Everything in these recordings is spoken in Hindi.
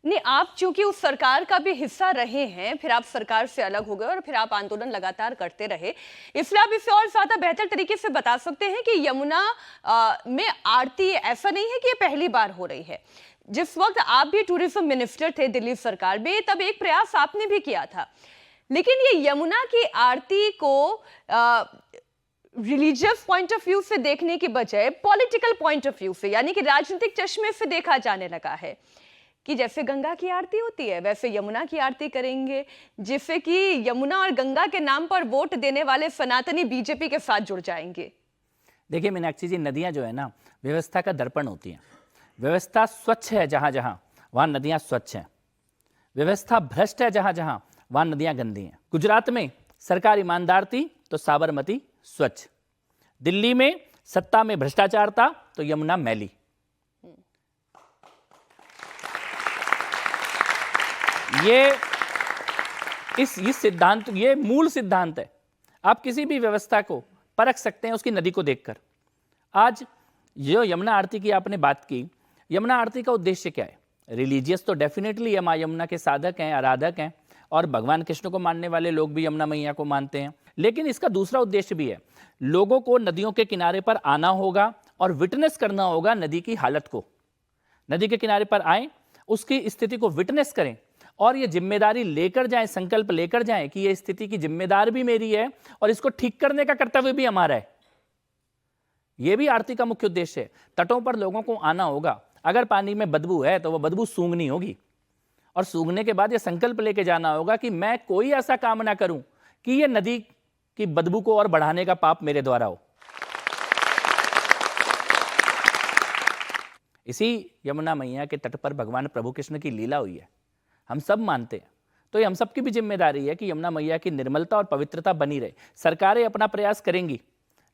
नहीं, आप चूंकि उस सरकार का भी हिस्सा रहे हैं, फिर आप सरकार से अलग हो गए और फिर आप आंदोलन लगातार करते रहे, इसलिए आप इसे और ज्यादा बेहतर तरीके से बता सकते हैं कि यमुना में आरती ऐसा नहीं है कि ये पहली बार हो रही है। जिस वक्त आप भी टूरिज्म मिनिस्टर थे दिल्ली सरकार में, तब एक प्रयास आपने भी किया था, लेकिन ये यमुना की आरती को रिलीजियस पॉइंट ऑफ व्यू से देखने की बजाय पॉलिटिकल पॉइंट ऑफ व्यू से, यानी कि राजनीतिक चश्मे से देखा जाने लगा है कि जैसे गंगा की आरती होती है वैसे यमुना की आरती करेंगे, जिससे कि यमुना और गंगा के नाम पर वोट देने वाले सनातनी बीजेपी के साथ जुड़ जाएंगे। देखिए मीनाक्षी जी, नदियां जो है ना, व्यवस्था का दर्पण होती हैं। व्यवस्था स्वच्छ है जहां जहां, वहां नदियां स्वच्छ हैं। व्यवस्था भ्रष्ट है जहां जहां, वहां नदियां गंदी हैं। गुजरात में सरकार ईमानदार थी तो साबरमती स्वच्छ, दिल्ली में सत्ता में भ्रष्टाचार था तो यमुना मैली। ये सिद्धांत, ये मूल सिद्धांत है। आप किसी भी व्यवस्था को परख सकते हैं उसकी नदी को देखकर। आज जो यमुना आरती की आपने बात की, यमुना आरती का उद्देश्य क्या है? रिलीजियस तो डेफिनेटली है, माँ यमुना के साधक हैं, आराधक हैं, और भगवान कृष्ण को मानने वाले लोग भी यमुना मैया को मानते हैं। लेकिन इसका दूसरा उद्देश्य भी है, लोगों को नदियों के किनारे पर आना होगा और विटनेस करना होगा नदी की हालत को। नदी के किनारे पर आए, उसकी स्थिति को विटनेस करें और ये जिम्मेदारी लेकर जाएं, संकल्प लेकर जाएं कि ये स्थिति की जिम्मेदार भी मेरी है और इसको ठीक करने का कर्तव्य भी हमारा है। यह भी आरती का मुख्य उद्देश्य है। तटों पर लोगों को आना होगा, अगर पानी में बदबू है तो वह बदबू सूंघनी होगी, और सूंघने के बाद यह संकल्प लेके जाना होगा कि मैं कोई ऐसा काम ना करूं कि यह नदी की बदबू को और बढ़ाने का पाप मेरे द्वारा हो। इसी यमुना मैया के तट पर भगवान प्रभु कृष्ण की लीला हुई है, हम सब मानते हैं। तो ये हम सबकी भी जिम्मेदारी है कि यमुना मैया की निर्मलता और पवित्रता बनी रहे। सरकारें अपना प्रयास करेंगी,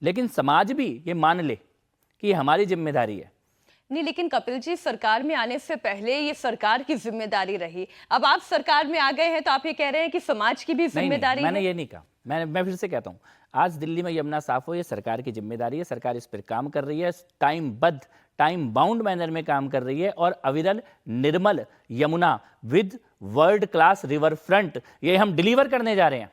लेकिन समाज भी ये मान ले कि ये हमारी जिम्मेदारी है। नहीं, लेकिन कपिल जी, सरकार में आने से पहले ये सरकार की जिम्मेदारी रही, अब आप सरकार में आ गए हैं तो आप ये कह रहे हैं कि समाज की भी जिम्मेदारी है। मैंने ये नहीं कहा, मैं फिर से कहता हूं, आज दिल्ली में यमुना साफ हो, ये सरकार की जिम्मेदारी है। सरकार इस पर काम कर रही है, टाइम बाउंड मैनर में काम कर रही है, और अविरल निर्मल Yamuna with world class river front, ये हम डिलीवर करने जा रहे हैं।